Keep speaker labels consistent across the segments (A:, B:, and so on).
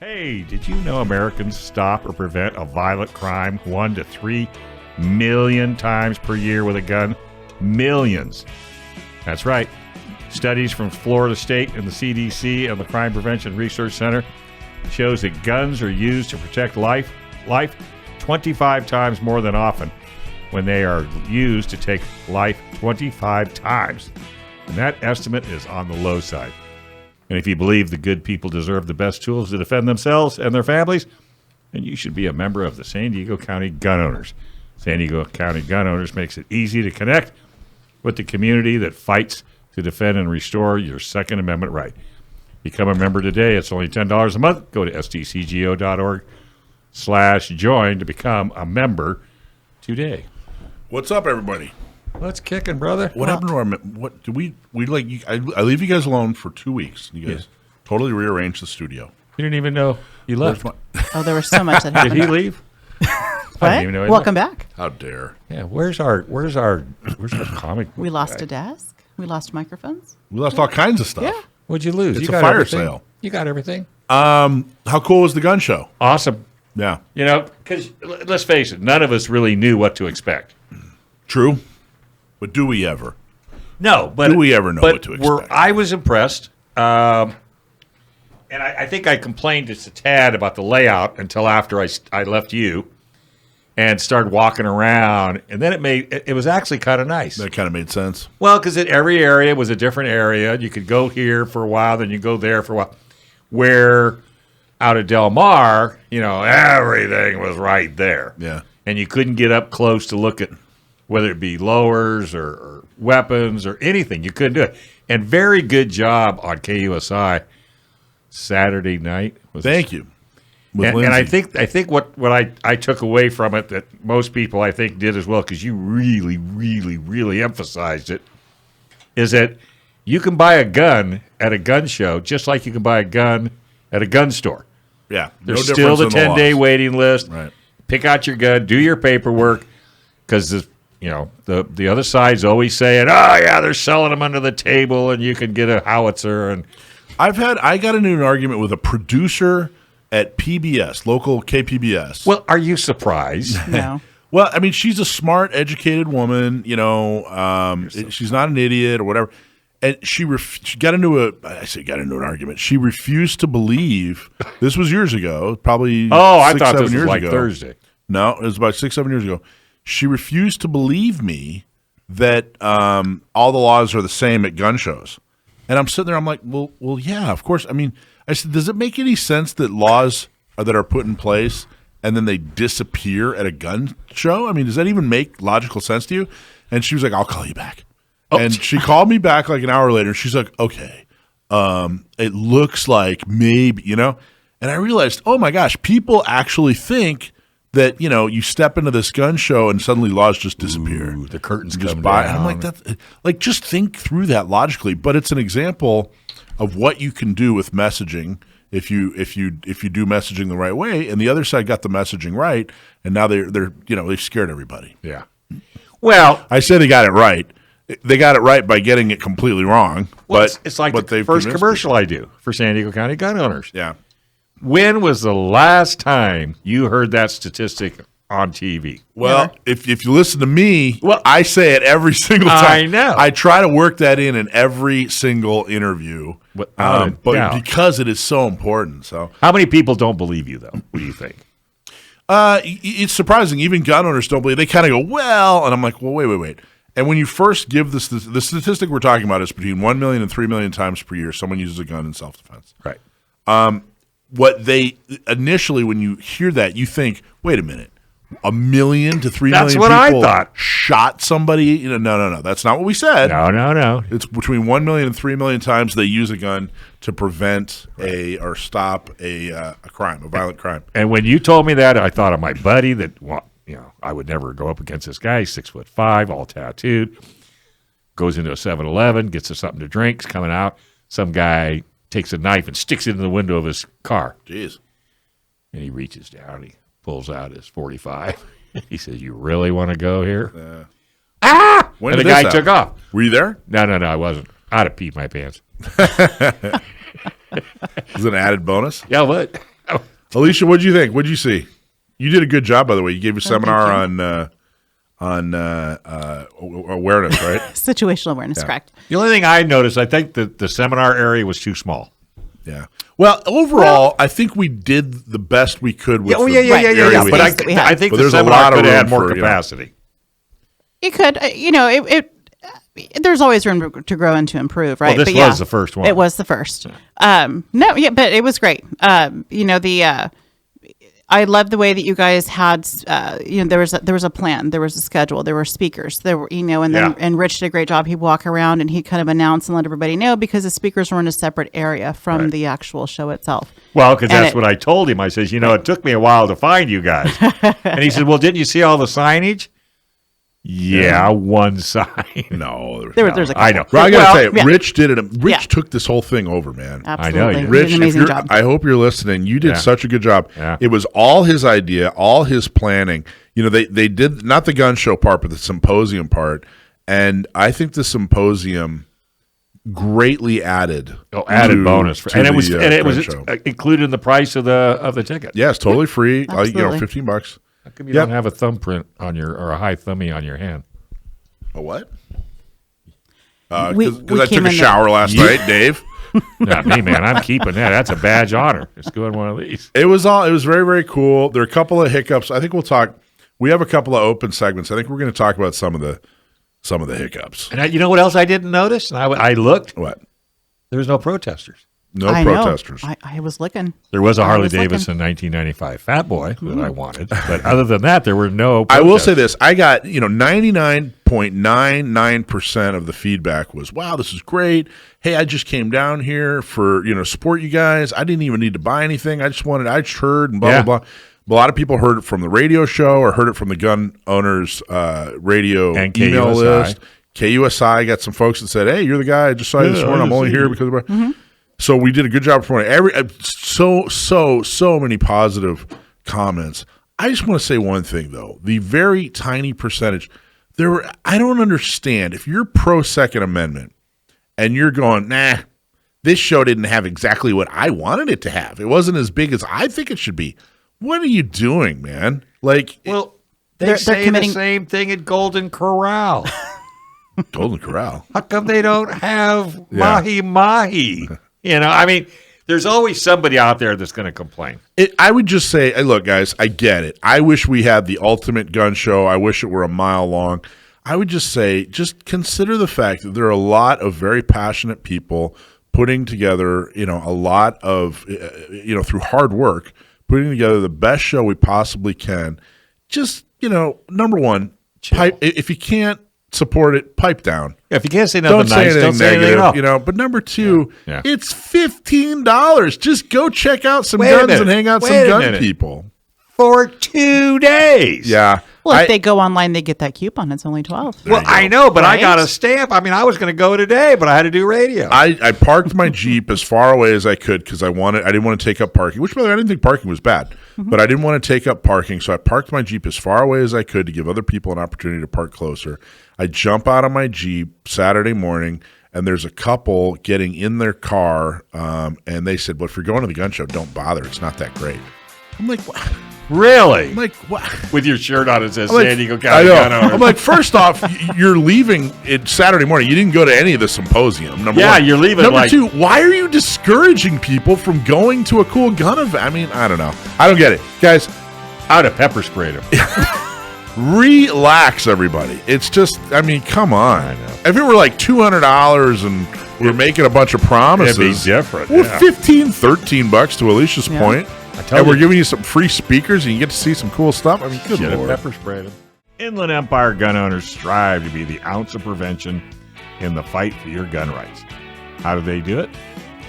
A: Hey, did you know Americans stop or prevent a violent crime 1 to 3 million times per year with a gun? Millions. That's right. Studies from Florida State and the CDC and the Crime Prevention Research Center shows that guns are used to protect life 25 times more than often when they are used to take life 25 times. And that estimate is on the low side. And if you believe the good people deserve the best tools to defend themselves and their families, then you should be a member of the San Diego County Gun Owners. San Diego County Gun Owners makes it easy to connect with the community that fights to defend and restore your Second Amendment right. Become a member today. It's only $10 a month. Go to sdcgo.org/join to become a member today.
B: What's up, everybody?
A: Let's kicking, brother.
B: What happened to our? What do we like? I leave you guys alone for 2 weeks. You guys totally rearranged the studio.
A: You didn't even know you left.
C: Oh, there was so much that happened.
A: Did he leave?
C: What? Welcome back.
B: How dare?
A: Yeah. Where's our comic?
C: We lost a desk. We lost microphones.
B: We lost all kinds of stuff.
C: Yeah.
A: What'd you lose?
B: It's
A: You
B: a
A: got
B: fire
A: everything?
B: sale.
A: You got everything.
B: How cool was the gun show?
A: Awesome.
B: Yeah,
A: You know, because let's face it, none of us really knew what to expect.
B: true. But do we ever?
A: No, but
B: Do we ever know what to expect?
A: I was impressed, and I think I complained just a tad about the layout until after I left you and started walking around, and then it was actually kind of nice.
B: That kind of made sense.
A: Well, because every area was a different area. You could go here for a while, then you go there for a while. Where out at Del Mar, everything was right there.
B: Yeah.
A: And you couldn't get up close to look at whether it be lowers or weapons or anything. You couldn't do it. And very good job on KUSI Saturday night.
B: Thank you. With
A: And I
B: Lindsay.
A: think what I took away from it that most people I think did as well, because you really, really, really emphasized it, is that you can buy a gun at a gun show just like you can buy a gun at a gun store.
B: Yeah,
A: There's still the 10-day waiting list.
B: Right.
A: Pick out your gun, do your paperwork, because the other side's always saying, "Oh yeah, they're selling them under the table, and you can get a howitzer." And
B: I got into an argument with a producer at PBS, local KPBS.
A: well, are you surprised?
C: No.
B: Well, I mean, she's a smart, educated woman. She's not an idiot or whatever. And she got into an argument. She refused to believe. This was years ago, probably.
A: I
B: 6,
A: thought
B: 7
A: this was
B: years
A: like
B: ago.
A: Thursday.
B: No, it was about 6, 7 years ago. She refused to believe me that all the laws are the same at gun shows. And I'm sitting there. I'm like, well, yeah, of course. I mean, I said, does it make any sense that laws that are put in place and then they disappear at a gun show? I mean, does that even make logical sense to you? And she was like, I'll call you back. And she called me back like an hour later. She's like, okay, it looks like maybe, And I realized, oh my gosh, people actually think that, you step into this gun show and suddenly laws just disappear.
A: Ooh, the curtains
B: You just
A: come
B: buy.
A: down.
B: And I'm like, just think through that logically. But it's an example of what you can do with messaging if you do messaging the right way. And the other side got the messaging right, and now they've scared everybody.
A: Yeah. Well,
B: I say they got it right. They got it right by getting it completely wrong. But
A: it's like the
B: they've
A: first
B: convinced
A: commercial I do for San Diego County gun owners.
B: people. Yeah.
A: When was the last time you heard that statistic on TV?
B: Well, if you listen to me,
A: Well,
B: I say it every single time.
A: I know.
B: I try to work that in every single interview,
A: Without a
B: but
A: doubt.
B: because it is so important. So
A: How many people don't believe you, though? What do you think?
B: it's surprising. Even gun owners don't believe. They kind of go, well, and I'm like, well, wait. And when you first give the statistic we're talking about is between 1 million and 3 million times per year someone uses a gun in self-defense.
A: Right.
B: What they initially, when you hear that, you think, wait a minute, 1 million to 3
A: That's
B: million
A: what I
B: people
A: thought.
B: shot somebody? No. That's not what we said.
A: No.
B: It's between 1 million and 3 million times they use a gun to prevent or stop a crime, a violent crime.
A: And when you told me that, I thought of my buddy that, I would never go up against this guy, 6'5", all tattooed, goes into a 7-Eleven, gets us something to drink, coming out. Some guy takes a knife and sticks it in the window of his car.
B: Jeez.
A: And he reaches down, he pulls out his 45. He says, "You really want to go here?"
B: When
A: And the
B: did this
A: guy
B: happen?
A: took off.
B: Were you there?
A: No, I wasn't. I'd have peed my pants.
B: Is it an added bonus?
A: Yeah, what?
B: Alicia, what'd you think? What'd you see? You did a good job, by the way. You gave a seminar on awareness, right?
C: Situational awareness, correct.
A: The only thing I noticed, I think that the seminar area was too small.
B: Yeah. Well, overall, I think we did the best we could with
A: Yeah,
B: area we
A: But
B: had.
A: I think
B: But
A: the
B: there's a
A: seminar
B: lot of
A: could have had
B: room
A: more
B: for,
A: capacity.
C: It could, there's always room to grow and to improve, right?
A: Well, this
C: but
A: was the first one.
C: It was the first. But it was great. I love the way that you guys had, there was a plan, there was a schedule, there were speakers, there were, and Rich did a great job. He'd walk around and he'd kind of announce and let everybody know because the speakers were in a separate area from the actual show itself.
A: Well, because that's what I told him. I says, it took me a while to find you guys. And he said, well, didn't you see all the signage? Yeah, one sign.
B: No,
C: there's a couple.
A: I know.
B: Well, I got to tell you, Rich did it. Rich took this whole thing over, man.
C: Absolutely.
A: I know.
B: Rich,
C: he did an amazing job.
B: I hope you're listening. You did such a good job.
A: Yeah.
B: It was all his idea, all his planning. They did not the gun show part, but the symposium part. And I think the symposium greatly added.
A: Added bonus,
B: to
A: and it was
B: show.
A: included in the price of the ticket.
B: Yes, totally free.
C: Absolutely.
B: $15.
A: How come you don't have a thumbprint on or a high thumbie on your hand?
B: A what?
C: We
B: Because I
C: came
B: took a
C: in
B: shower last night, Dave.
A: Not me, man. I'm keeping that. That's a badge honor. It's doing one of these.
B: It was very, very cool. There are a couple of hiccups. I think we'll talk. We have a couple of open segments. I think we're going to talk about some of the hiccups.
A: And you know what else I didn't notice? And I looked.
B: What?
A: There was no protesters.
B: No
C: I
B: protesters.
C: know. I was looking.
A: There was a
C: I
A: Harley
C: was
A: Davidson 1995 Fat Boy that I wanted, but other than that, there were no.
B: I will say this: I got 99.99% of the feedback was, "Wow, this is great. Hey, I just came down here for support you guys. I didn't even need to buy anything. I just heard and blah blah blah." A lot of people heard it from the radio show or heard it from the gun owners radio
A: and
B: email
A: KUSI.
B: list. KUSI got some folks that said, "Hey, you're the guy. I just saw you this morning. I'm only here because of." So we did a good job promoting so many positive comments. I just want to say one thing though: the very tiny percentage I don't understand if you're pro Second Amendment and you're going, nah, this show didn't have exactly what I wanted it to have. It wasn't as big as I think it should be. What are you doing, man? Like,
A: they're committing the same thing at Golden Corral.
B: Golden Corral.
A: How come they don't have mahi? There's always somebody out there that's going to complain.
B: I would just say, hey, look, guys, I get it. I wish we had the ultimate gun show. I wish it were a mile long. I would just say, just consider the fact that there are a lot of very passionate people putting together, a lot of, through hard work, putting together the best show we possibly can. Just, number one, if you can't support it, pipe down.
A: If you can't say nothing nice, don't say anything negative.
B: But number two, it's $15. Just go check out some
A: Wait a
B: guns
A: minute.
B: and hang out some
A: Wait a
B: gun
A: minute.
B: people.
A: For 2 days.
B: Yeah.
C: Well, if they go online, they get that coupon. It's only 12.
A: Well, I know, but I got a stamp. I was going to go today, but I had to do radio.
B: I parked my Jeep as far away as I could because I didn't want to take up parking, which, by the way, I didn't think parking was bad, but I didn't want to take up parking, so I parked my Jeep as far away as I could to give other people an opportunity to park closer. I jump out of my Jeep Saturday morning, and there's a couple getting in their car, and they said, well, if you're going to the gun show, don't bother. It's not that great. I'm like, what?
A: Really?
B: I'm like, what?
A: With your shirt on, it says
B: I'm like,
A: San Diego County
B: I know.
A: Gun Owners.
B: I'm like, first off, you're leaving it Saturday morning. You didn't go to any of the symposium. Number one.
A: You're leaving.
B: Number two, why are you discouraging people from going to a cool gun event? I don't know. I don't get it. Guys,
A: I'd have pepper sprayed him.
B: relax, everybody. It's just, come on.
A: I know.
B: If it were like $200 and we're making a bunch of promises.
A: It'd be different.
B: Well, $15, $13 to Alicia's point. And we're giving you some free speakers and you get to see some cool stuff. Good Lord.
A: Pepper sprayed him. Inland Empire gun owners strive to be the ounce of prevention in the fight for your gun rights. How do they do it?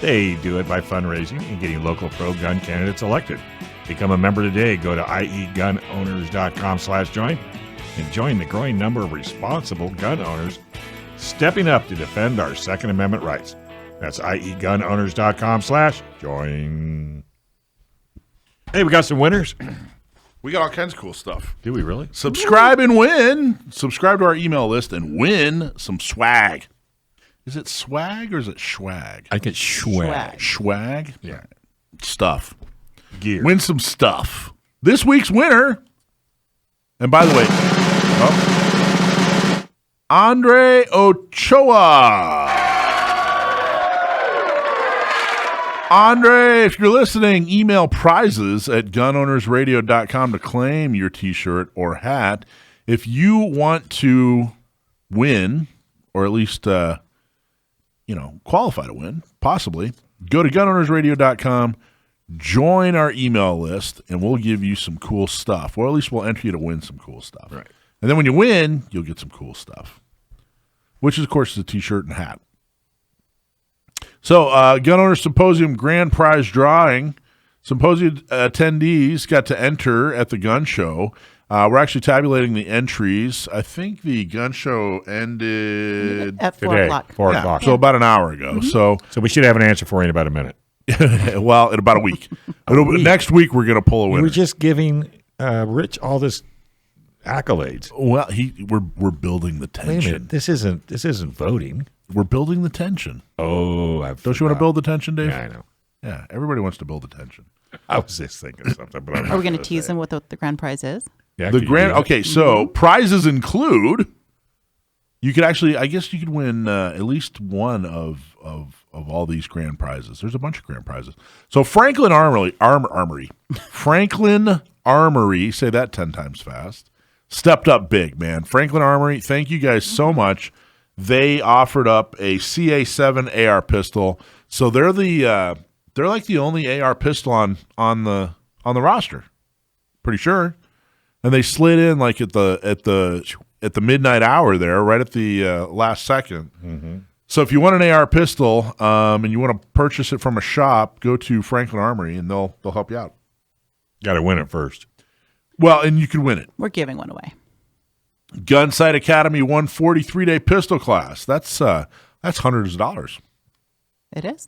A: They do it by fundraising and getting local pro-gun candidates elected. Become a member today. Go to iegunowners.com/join and join the growing number of responsible gun owners stepping up to defend our Second Amendment rights. That's iegunowners.com/join. Hey, we got some winners.
B: We got all kinds of cool stuff.
A: Do we really?
B: Subscribe and win. Subscribe to our email list and win some swag. Is it swag or is it swag?
A: I get swag.
B: Swag?
A: Yeah.
B: Stuff.
A: gear.
B: Win some stuff. This week's winner, and by the way, Andre Ochoa. Andre, if you're listening, email prizes at gunownersradio.com to claim your T-shirt or hat. If you want to win, or at least qualify to win, possibly, go to gunownersradio.com, join our email list, and we'll give you some cool stuff. Or at least we'll enter you to win some cool stuff.
A: Right.
B: And then when you win, you'll get some cool stuff, which is, of course, the T-shirt and hat. So, Gun Owners Symposium Grand Prize Drawing. Symposium attendees got to enter at the gun show. We're actually tabulating the entries. I think the gun show ended
C: at 4
A: today,
C: o'clock.
A: 4 o'clock.
B: So about an hour ago.
A: So we should have an answer for you in about a minute.
B: Well, in about a week. Next week, we're going to pull a
A: You
B: winner.
A: were just giving Rich all this accolades.
B: Well, we're building the
A: Wait a minute.
B: tension.
A: This isn't voting.
B: We're building the tension.
A: Oh,
B: Don't you want to build the tension, Dave?
A: Yeah, I know.
B: Yeah, everybody wants to build the tension.
A: I was just thinking of something, but
C: Are we going to tease them with what the grand prize is?
A: Yeah,
B: The grand. Okay, so prizes include. You could actually, I guess, you could win at least one of all these grand prizes. There's a bunch of grand prizes. So Franklin Armory, Franklin Armory. Say that 10 times fast. Stepped up big, man. Franklin Armory. Thank you guys so much. They offered up a CA7 AR pistol. So they're like the only AR pistol on the roster. Pretty sure. And they slid in like at the midnight hour there, right at the last second. Mm-hmm. So if you want an AR pistol and you want to purchase it from a shop, go to Franklin Armory and they'll help you out.
A: Got to win it first.
B: Well, and you can win it.
C: We're giving one away.
B: Gunsight Academy 143-day pistol class. That's hundreds of dollars.
C: It is.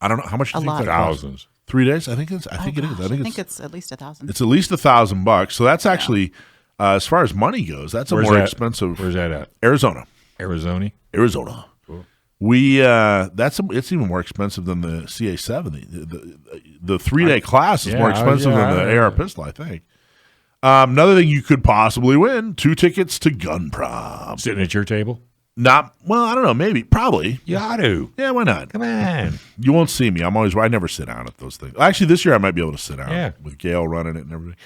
B: I don't know how much. Do you think
C: lot.
B: that costs?
A: Thousands.
B: 3 days. I think it is.
C: Gosh,
B: I think
C: it's at least 1,000.
B: it's at least $1,000. So that's actually, as far as money goes, that's
A: Where's
B: more
A: that?
B: expensive.
A: Where's that at?
B: Arizona.
A: Arizona.
B: Cool. It's even more expensive than the CA7. The 3-day class is more expensive than the AR pistol, I think. Another thing you could possibly win: 2 tickets to Gun Prom.
A: Sitting at your table?
B: I don't know, maybe, probably.
A: You ought to.
B: Yeah, why not?
A: Come on.
B: You won't see me. I never sit down at those things. Actually, this year I might be able to sit down with Gail running it and everything.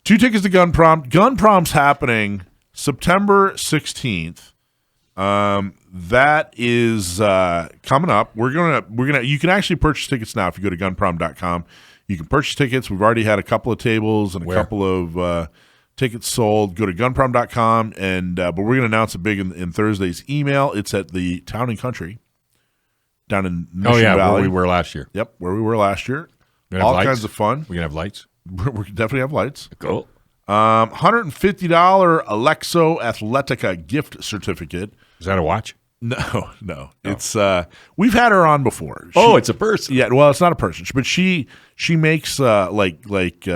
B: 2 tickets to Gun Prom. Gun Prom's happening September 16th. That is coming up. We're gonna. You can actually purchase tickets now if you go to gunprom.com. You can purchase tickets. We've already had a couple of tables and a couple of tickets sold. Go to gunprom.com, but we're going to announce it big in Thursday's email. It's at the Town and Country down in Mission Valley.
A: Where we were last year.
B: Yep, where we were last year.
A: All
B: Kinds of fun.
A: We're going to have lights?
B: We definitely have lights.
A: Cool.
B: $150 Alexo Athletica gift certificate.
A: Is that a watch?
B: No. It's we've had her on before.
A: It's a person.
B: Yeah, well, it's not a person, but she makes like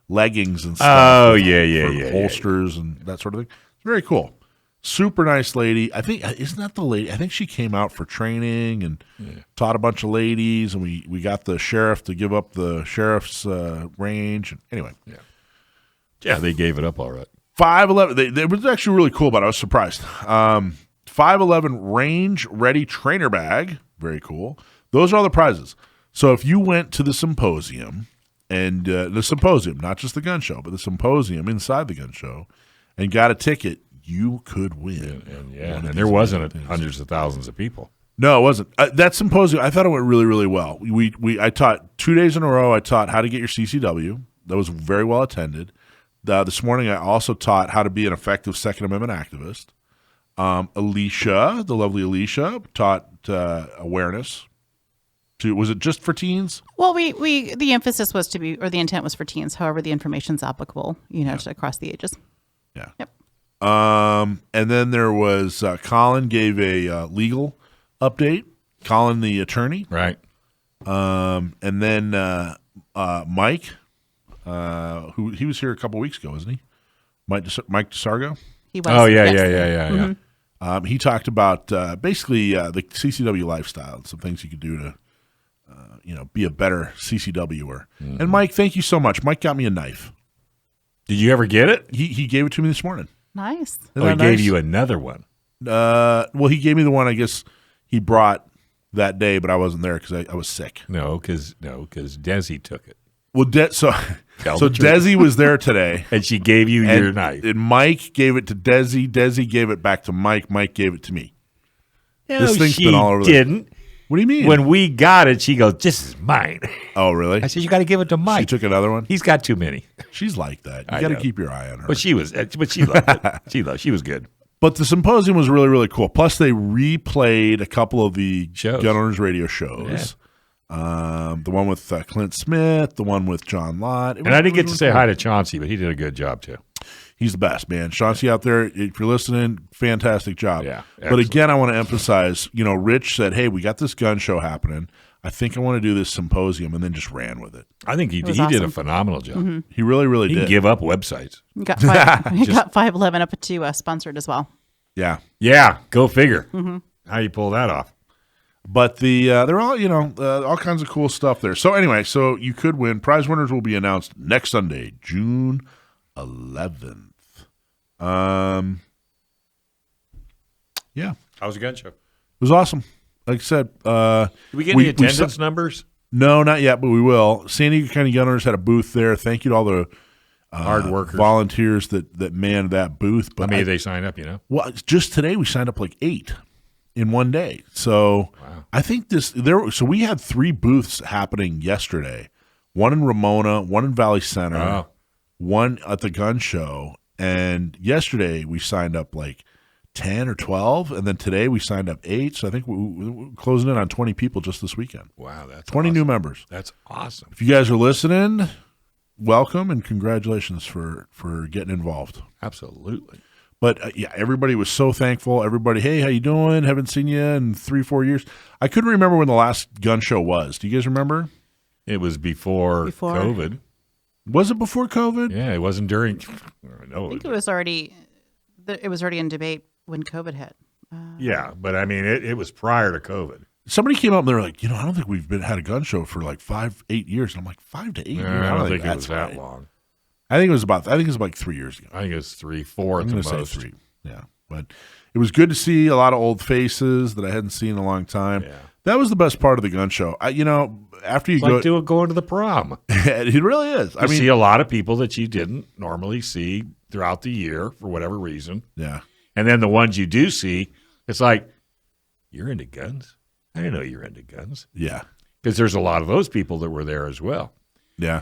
B: leggings and stuff.
A: Oh, yeah,
B: holsters and that sort of thing. It's very cool. Super nice lady. I think isn't that the lady? I think she came out for training and taught a bunch of ladies, and we got the sheriff to give up the sheriff's range. And anyway,
A: yeah, they gave it up all right.
B: 5'11". It was actually really cool, but I was surprised. 5'11" range ready trainer bag. Very cool. Those are all the prizes. So if you went to the symposium, and the symposium, not just the gun show, but the symposium inside the gun show, and got a ticket, you could win.
A: And there wasn't hundreds of thousands of people.
B: No, it wasn't. That symposium, I thought it went really, really well. I taught 2 days in a row. I taught how to get your CCW. That was very well attended. This morning, I also taught how to be an effective Second Amendment activist. Alicia, the lovely Alicia, taught awareness. Was it just for teens?
C: Well, the emphasis was the intent was for teens. However, the information's applicable, to across the ages.
B: Yeah.
C: Yep.
B: And then there was Colin gave a legal update. Colin, the attorney,
A: right?
B: And then Mike, who he was here a couple weeks ago, wasn't he? Mike DeSargo.
C: He was.
A: Oh yeah,
C: yes.
A: Yeah.
B: He talked about basically the CCW lifestyle and some things you could do to be a better CCWer. And Mike, thank you so much. Mike got me a knife.
A: Did you ever get it?
B: He gave it to me this morning.
C: Nice.
A: Oh, he gave you another one.
B: Well, he gave me the one I guess he brought that day, but I wasn't there because I was sick.
A: No, because Desi took it.
B: Well, so
A: the truth.
B: Desi was there today.
A: And she gave you your knife.
B: And Mike gave it to Desi. Desi gave it back to Mike. Mike gave it to me. This thing's been all over.
A: Didn't.
B: What do you mean?
A: When we got it, she goes, "This is mine."
B: Oh, really?
A: I said, "You got to give it to Mike."
B: She took another one.
A: He's got too many.
B: She's like that. You
A: I
B: got to
A: know.
B: keep your eye on her.
A: But she loved it. She was good.
B: But the symposium was really, really cool. Plus, they replayed a couple of the
A: Shows.
B: Gun Owners Radio shows. The one with Clint Smith, the one with John Lott.
A: And I didn't get to say hi to Chauncey, but he did a good job too.
B: He's the best, man. Chauncey out there, if you're listening, fantastic job.
A: Yeah,
B: but
A: excellent.
B: again, I want to emphasize, Rich said, hey, we got this gun show happening. I think I want to do this symposium, and then just ran with it.
A: I think he
C: was
A: did a
C: awesome.
A: phenomenal job.
B: He really, really
A: He
B: did.
A: can give up websites.
C: You got 511 up to sponsored as well.
B: Yeah.
A: Yeah, go figure. How you pull that off?
B: But they're all, all kinds of cool stuff there. So anyway, so you could win. Prize winners will be announced next Sunday, June 11th. Yeah,
A: How was the gun show?
B: it was awesome. Like I said,
A: Did we get any attendance numbers?
B: No, not yet, but we will. San Diego County Gun Owners had a booth there. Thank you to all the
A: Hard workers.
B: volunteers that manned that booth. But
A: How many did they sign up,
B: well, just today we signed up like 8 in one day. So I think so we had 3 booths happening yesterday. One in Ramona, one in Valley Center,
A: Oh.
B: one at the gun show. And yesterday we signed up like 10 or 12, and then today we signed up 8. So I think we're closing in on 20 people just this weekend.
A: Wow, that's
B: 20
A: awesome.
B: new members.
A: That's awesome.
B: If you guys are listening, welcome and congratulations for getting involved.
A: Absolutely.
B: But yeah, everybody was so thankful. Everybody, hey, how you doing? Haven't seen you in 3-4 years. I couldn't remember when the last gun show was. Do you guys remember?
A: It was before COVID.
B: Was it before COVID?
A: Yeah, it wasn't during. No,
C: I think it was already in debate when COVID hit.
A: Yeah, but I mean, it was prior to COVID.
B: Somebody came up and they were like, I don't think we've had a gun show for like 5-8 years. And I'm like, 5 to 8 years?
A: I don't think it
B: that's
A: was that
B: right.
A: long.
B: I think it was like 3 years ago.
A: I think it was 3-4
B: I'm
A: at
B: going
A: the
B: to
A: most.
B: say 3. Yeah, but it was good to see a lot of old faces that I hadn't seen in a long time.
A: Yeah.
B: That was the best part of the gun show. After you
A: It's
B: go,
A: like going to the prom.
B: it really is.
A: You see a lot of people that you didn't normally see throughout the year for whatever reason.
B: yeah,
A: And then the ones you do see, it's like, you're into guns? I didn't know you were into guns.
B: yeah,
A: Because there's a lot of those people that were there as well.
B: yeah.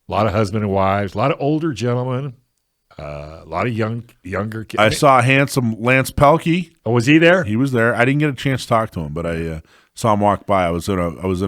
A: A lot of husband and wives, a lot of older gentlemen, a lot of younger kids.
B: I saw handsome Lance Pelkey.
A: Oh, was he there?
B: He was there. I didn't get a chance to talk to him, but I saw him walk by. I was in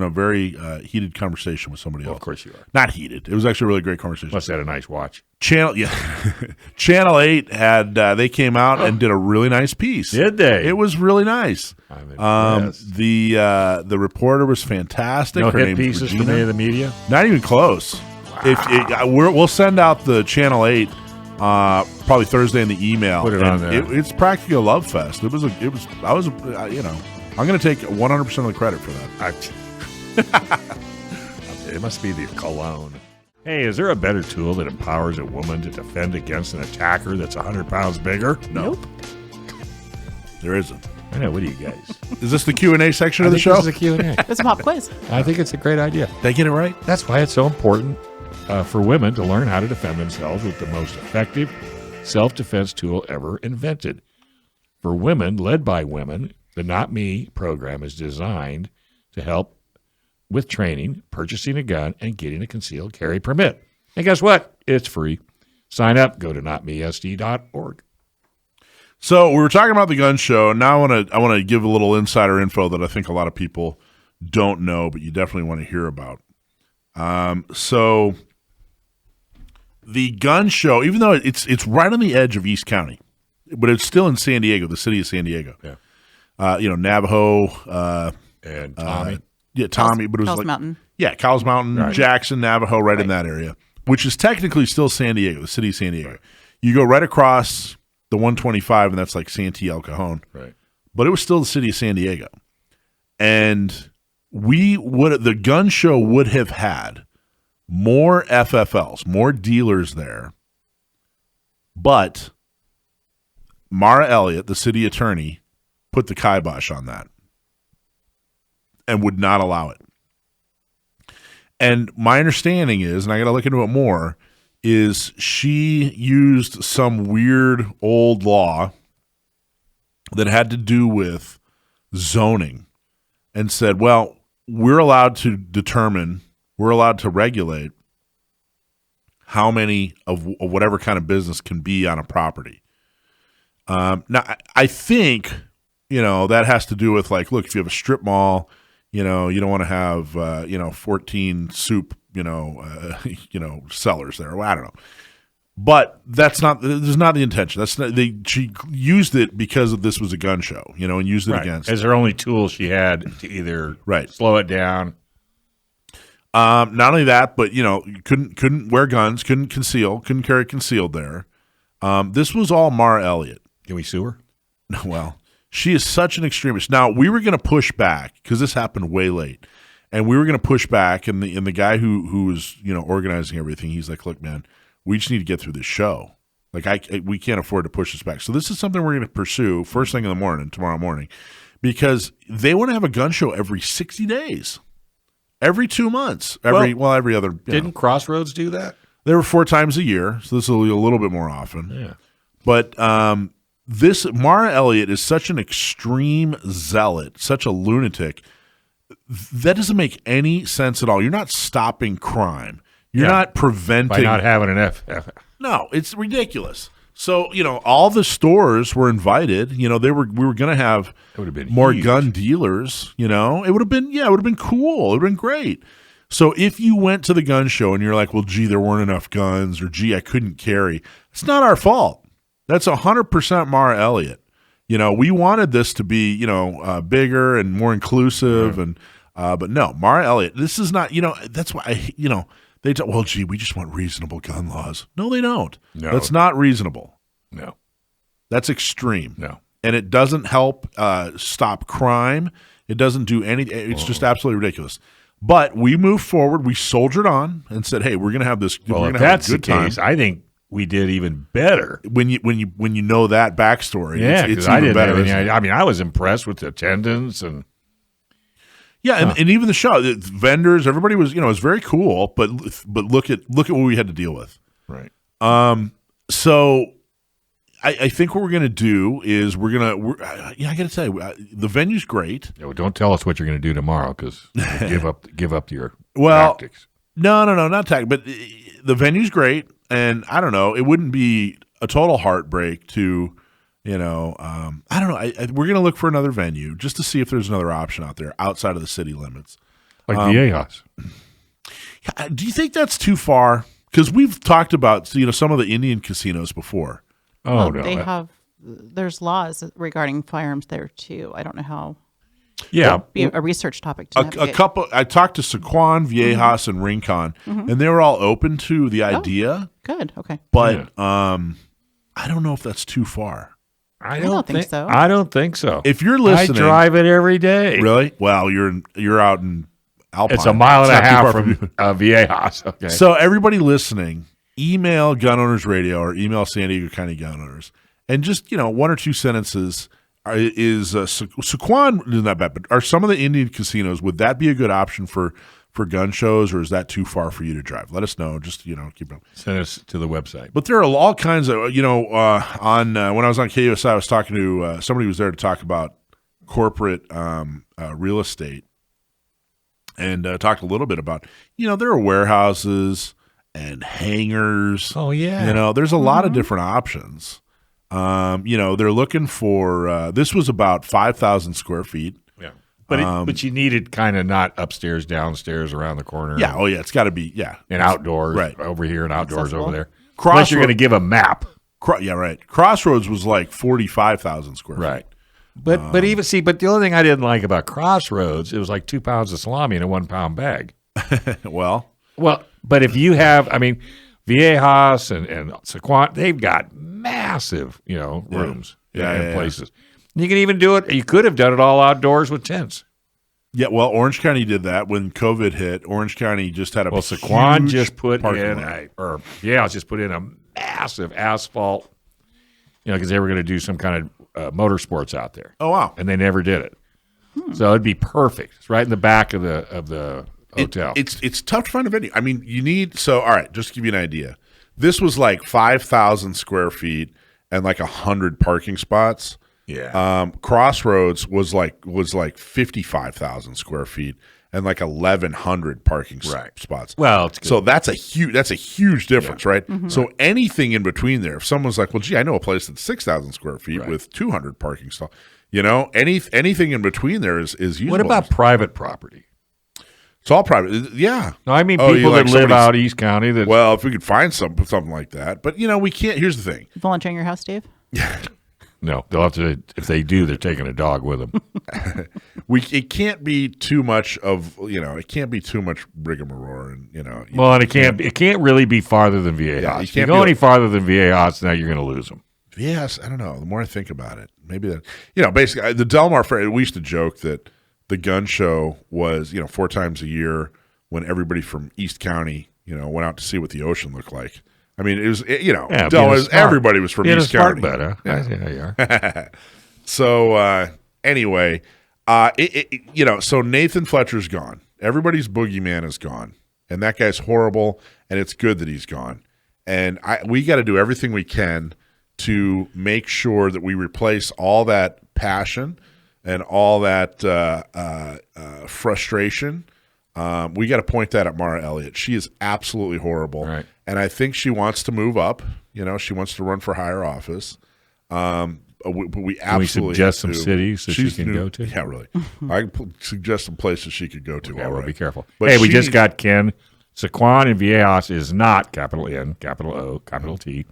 B: a very heated conversation with somebody
A: Well,
B: else.
A: of course you are.
B: Not heated. It was actually a really great conversation.
A: Must have had a nice watch.
B: Channel 8 had they came out and did a really nice piece.
A: Did they?
B: It was really nice.
A: I'm impressed.
B: The reporter was fantastic.
A: No
B: Her
A: hit
B: name's
A: pieces from
B: Regina.
A: any of the media?
B: Not even close. We'll send out the Channel 8 probably Thursday in the email.
A: Put it
B: And
A: on there.
B: It's practically a love fest. I'm going to take 100% of the credit for that.
A: It must be the cologne. Hey, is there a better tool that empowers a woman to defend against an attacker that's 100 pounds bigger?
B: No. There isn't.
A: I know. What do you guys?
B: Is this the Q&A section of the
A: This
B: show?
A: is a Q&A.
C: It's a pop quiz.
A: I think it's a great idea.
B: Did I get it right?
A: That's why it's so important for women to learn how to defend themselves with the most effective self-defense tool ever invented. For women, led by women, the Not Me program is designed to help with training, purchasing a gun, and getting a concealed carry permit. And guess what? It's free. Sign up. Go to notmesd.org.
B: So we were talking about the gun show, and now I want to give a little insider info that I think a lot of people don't know, but you definitely want to hear about. So the gun show, even though it's right on the edge of East County, but it's still in San Diego, the city of San Diego.
A: Yeah.
B: Navajo,
A: And Tommy.
B: Tommy, but it was
C: Cowles
B: like
C: Mountain.
B: yeah, Cowles Mountain,
A: Right.
B: Jackson, Navajo, right in that area, which is technically still San Diego, the city of San Diego. You go right across the 125, and that's like Santee El Cajon.
A: Right.
B: But it was still the city of San Diego. And the gun show would have had more FFLs, more dealers there, but Mara Elliott, the city attorney, put the kibosh on that and would not allow it. And my understanding is, and I got to look into it more, is she used some weird old law that had to do with zoning and said, well, we're allowed to regulate how many of whatever kind of business can be on a property. Now, I think, that has to do with look, if you have a strip mall, you don't want to have, 14 soup, sellers there. Well, I don't know. But there's not the intention. She used it because this was a gun show, and used it against.
A: As her only tool she had to either slow it down.
B: Not only that, but couldn't wear guns, couldn't carry concealed there. This was all Mara Elliott.
A: Can we sue her?
B: Well, she is such an extremist. Now we were going to push back because this happened way late, and we were going to push back. And the guy who was organizing everything, he's like, "Look, man, we just need to get through this show. We can't afford to push this back. So this is something we're going to pursue first thing in the morning, tomorrow morning, because they want to have a gun show every 60 days, every 2 months, every other.
A: Didn't Crossroads do that?
B: They were 4 times a year, so this will be a little bit more often.
A: Yeah,
B: but this Mara Elliott is such an extreme zealot, such a lunatic. That doesn't make any sense at all. You're not stopping crime. You're not preventing
A: by not having an F.
B: No, it's ridiculous. So all the stores were invited. We were going to have more
A: huge
B: gun dealers. It would have been cool. It would have been great. So if you went to the gun show and you're like, well, gee, there weren't enough guns, or gee, I couldn't carry, it's not our fault. That's 100% Mara Elliott. We wanted this to be bigger and more inclusive, and but no, Mara Elliott. This is not. That's why they talk, well, gee, we just want reasonable gun laws. No, they don't.
A: No.
B: That's not reasonable.
A: No.
B: That's extreme.
A: No.
B: And it doesn't help stop crime. It doesn't do anything. It's just absolutely ridiculous. But we moved forward. We soldiered on and said, hey, we're going to have this.
A: Well,
B: we're
A: if
B: gonna have
A: that's
B: a good
A: the case,
B: time.
A: I think we did even better.
B: When you know that backstory,
A: Yeah,
B: it's
A: I
B: even
A: didn't
B: better.
A: have any
B: isn't it?
A: idea. I mean, I was impressed with the attendance and.
B: Yeah, and even the show, the vendors, everybody was, was very cool. But look at what we had to deal with.
A: Right.
B: So I think what we're going to do is I got to say, the venue's great.
A: Yeah, well, don't tell us what you're going to do tomorrow, because give up your tactics.
B: No, not tactics. But the venue's great, and I don't know, it wouldn't be a total heartbreak to. I don't know. We're going to look for another venue just to see if there's another option out there outside of the city limits.
A: Like Viejas.
B: Do you think that's too far? Because we've talked about some of the Indian casinos before.
A: Oh, no.
C: They have. There's laws regarding firearms there too. I don't know how.
A: Yeah.
C: Be a research topic to
B: A
C: navigate.
B: couple. I talked to Cajon, Viejas, and Rincon, and they were all open to the idea.
C: Good. Okay.
B: But I don't know if that's too far.
A: I
C: don't think so.
A: I don't think so.
B: If you're listening,
A: I drive it every day.
B: Really? Well, you're out in Alpine.
A: It's a mile and
B: It's
A: a
B: not too
A: half
B: far
A: from Viejas. Okay.
B: So everybody listening, email Gun Owners Radio or email San Diego County Gun Owners, and just 1 or 2 sentences. Is Saquon isn't that bad? But are some of the Indian casinos, would that be a good option for gun shows, or is that too far for you to drive? Let us know. Just keep it.
A: Send us to the website.
B: But there are all kinds of on when I was on KUSI, I was talking to somebody who was there to talk about corporate real estate, and talked a little bit about there are warehouses and hangars.
A: Oh yeah,
B: there's a lot of different options. They're looking for this was about 5,000 square feet.
A: Yeah, but you needed kind of not upstairs, downstairs, around the corner.
B: Yeah, it's got to be and
A: outdoors,
B: right
A: over here, and outdoors over there.
B: Unless
A: you're going to give a map.
B: Right. Crossroads was like 45,000 square feet.
A: Right. But the only thing I didn't like about Crossroads, it was like 2 pounds of salami in a 1 pound bag.
B: Well,
A: but if you have, Viejas and Saquon, they've got massive, rooms and places. You can even do it. You could have done it all outdoors with tents.
B: Yeah, well, Orange County did that when COVID hit. Orange County just had a
A: Saquon
B: huge
A: just put
B: parking
A: in
B: lot.
A: just put in a massive asphalt, because they were going to do some kind of motorsports out there.
B: Oh wow!
A: And they never did it. So it'd be perfect. It's right in the back of the hotel.
B: It's tough to find a venue. I mean, you need all right. Just to give you an idea, this was like 5,000 square feet and like 100 parking spots.
A: Yeah.
B: Crossroads was like 55,000 square feet and like 1,100 parking spots.
A: Well, it's good.
B: So that's a huge difference, right? Mm-hmm. So anything in between there, if someone's like, well, gee, I know a place that's 6,000 square feet with 200 parking stalls. Anything in between there is usable.
A: What about private property?
B: It's all private. Yeah.
A: No, I mean people that live out East County.
B: Well, if we could find something like that. But, we can't. Here's the thing.
C: Volunteering your house, Dave?
A: No, they'll have to. If they do, they're taking a dog with them.
B: It can't be too much of it can't be too much rigmarole, and
A: it can't really be farther than VA
B: Yeah,
A: House.
B: you
A: If you
B: can't
A: go
B: be
A: any farther than VA House, now you're going to lose them.
B: Yes, I don't know. The more I think about it, maybe that basically the Del Mar Fair. We used to joke that the gun show was 4 times a year when everybody from East County went out to see what the ocean looked like. I mean, it was everybody was from East County.
A: Better. Yeah, you are.
B: So anyway, so Nathan Fletcher's gone. Everybody's boogeyman is gone, and that guy's horrible. And it's good that he's gone. And we got to do everything we can to make sure that we replace all that passion and all that frustration. We got to point that at Mara Elliott. She is absolutely horrible.
A: Right.
B: And I think she wants to move up. She wants to run for higher office. But we absolutely
A: can we suggest some cities that she can go to?
B: Yeah, really. I can suggest some places she could go to.
A: Yeah,
B: all
A: well,
B: right.
A: be careful.
B: But
A: hey, we just got Ken. Saquon and Viejas is not, capital N, capital O, capital T,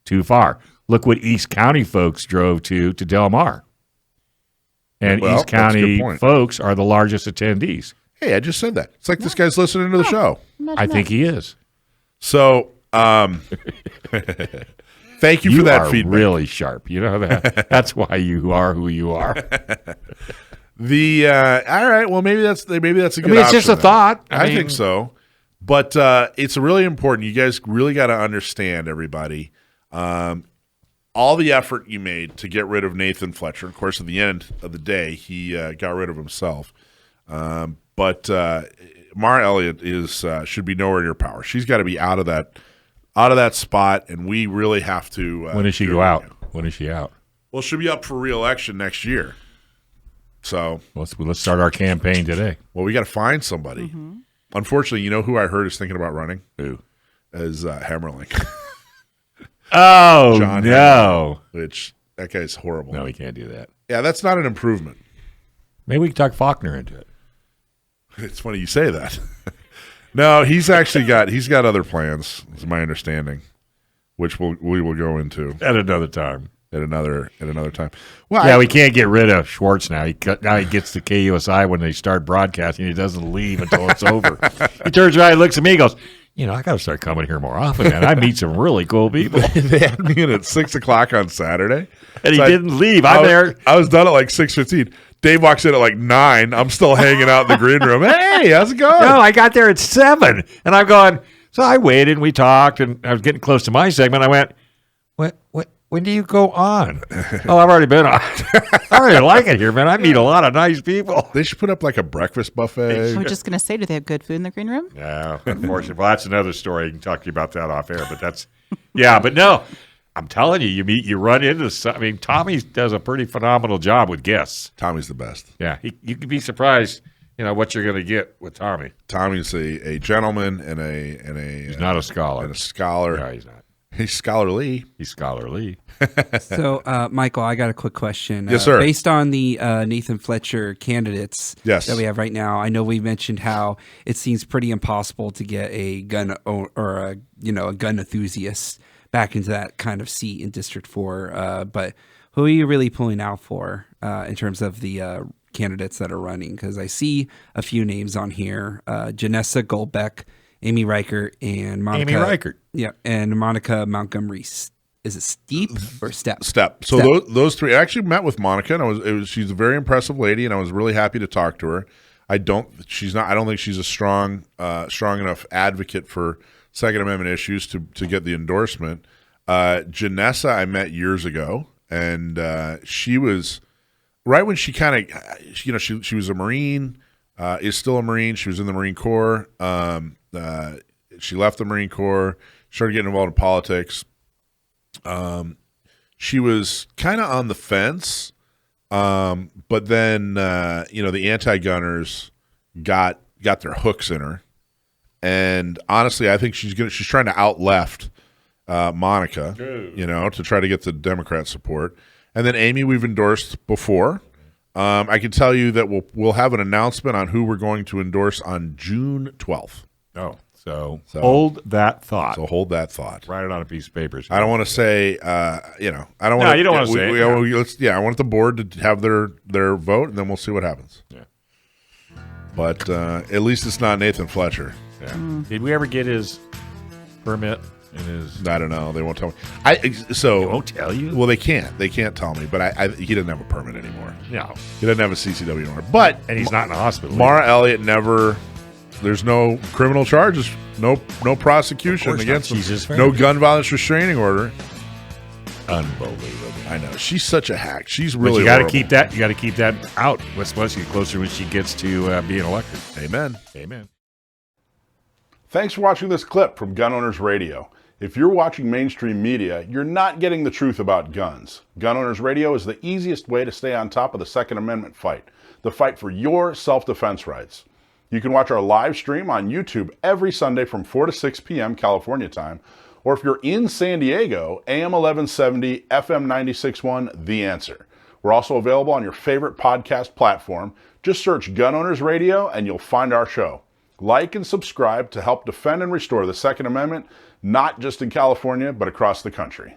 A: too far. Look what East County folks drove to Del Mar. And East County folks are the largest attendees.
B: Hey, I just said that. It's like this guy's listening to the show.
A: I think he is.
B: So, thank you for that feedback.
A: You are really sharp. You know that. That's why you are who you are.
B: All right. Well, maybe that's a good option.
A: It's just a thought.
B: I think so. But it's really important. You guys really got to understand, everybody, all the effort you made to get rid of Nathan Fletcher. Of course, at the end of the day, he got rid of himself. But Mara Elliott should be nowhere near power. She's got to be out of that spot, and we really have to.
A: When does she go out? When is she out?
B: Well, she'll be up for re-election next year. So
A: let's start our campaign today.
B: Well, we got to find somebody. Mm-hmm. Unfortunately, you know who I heard is thinking about running?
A: Who?
B: Is Hammerling.
A: Oh,
B: John
A: no.
B: Hammerling, that guy's horrible.
A: No, we can't do that.
B: Yeah, that's not an improvement.
A: Maybe we can talk Faulkner into it.
B: It's funny you say that. No, he's got other plans, is my understanding, which we will go into
A: at another time.
B: At another time. Well,
A: yeah, we can't get rid of Schwartz now. Now he gets to KUSI when they start broadcasting. He doesn't leave until it's over. He turns around, he looks at me, and goes, I got to start coming here more often, man. I meet some really cool people.
B: They had me in at 6:00 on Saturday,
A: and he didn't leave. I'm there.
B: I was done at like 6:15. Dave walks in at like 9. I'm still hanging out in the green room. Hey, how's it going?
A: No, I got there at 7, and I'm going. So I waited, and we talked, and I was getting close to my segment. I went, what? When do you go on? Oh, I've already been on. I really like it here, man. I meet a lot of nice people.
B: They should put up like a breakfast buffet.
C: I was just going to say, do they have good food in the green room?
A: No, unfortunately. Well, that's another story. I can talk to you about that off air. But that's, but no, I'm telling you, you run into some. I mean, Tommy does a pretty phenomenal job with guests.
B: Tommy's the best.
A: Yeah, you could be surprised, what you're going to get with Tommy.
B: Tommy's a gentleman and a.
A: He's not a scholar.
B: And a scholar.
A: No, he's not.
B: He's scholarly.
A: He's scholarly.
D: So, Michael, I got a quick question.
B: Yes, sir.
D: Based on the Nathan Fletcher candidates
B: that
D: we have right now, I know we mentioned how it seems pretty impossible to get a gun or a gun enthusiast back into that kind of seat in District 4. But who are you really pulling out for in terms of the candidates that are running? Because I see a few names on here: Janessa Goldbeck, Amy Reichert, and Monica.
A: Amy Reichert.
D: Yeah, and Monica Montgomery. Is it Steep or Step?
B: Step. So those three. I actually met with Monica, and she's a very impressive lady, and I was really happy to talk to her. She's not. I don't think she's a strong enough advocate for Second Amendment issues to get the endorsement. Janessa, I met years ago, and she was right when she kind of, she was a Marine, is still a Marine. She was in the Marine Corps. She left the Marine Corps, started getting involved in politics. She was kind of on the fence, but then the anti-gunners got their hooks in her, and honestly, I think she's trying to out-left Monica, to try to get the Democrat support. And then Amy, we've endorsed before. I can tell you that we'll have an announcement on who we're going to endorse on June 12th.
A: Oh, so hold that thought.
B: So hold that thought.
A: Write it on a piece of paper.
B: I don't want to say, I don't want
A: No, you don't want to say it.
B: I want the board to have their vote, and then we'll see what happens.
A: Yeah.
B: But at least it's not Nathan Fletcher.
A: Yeah. Did we ever get his permit?
B: I don't know. They won't tell me. They
A: won't tell you?
B: Well, they can't. They can't tell me. But he doesn't have a permit anymore.
A: No.
B: He doesn't have a CCW anymore. But
A: and he's not in the hospital.
B: Mara Elliott never. There's no criminal charges. No prosecution against him. No gun violence restraining order.
A: Unbelievable.
B: I know. She's such a hack. She's really. But
A: you got to keep that. You got to keep that out. Let's get closer when she gets to being elected.
B: Amen.
A: Amen.
E: Thanks for watching this clip from Gun Owners Radio. If you're watching mainstream media, you're not getting the truth about guns. Gun Owners Radio is the easiest way to stay on top of the Second Amendment fight, the fight for your self-defense rights. You can watch our live stream on YouTube every Sunday from 4 to 6 p.m. California time, or if you're in San Diego, AM 1170, FM 96.1, The Answer. We're also available on your favorite podcast platform. Just search Gun Owners Radio and you'll find our show. Like and subscribe to help defend and restore the Second Amendment, not just in California, but across the country.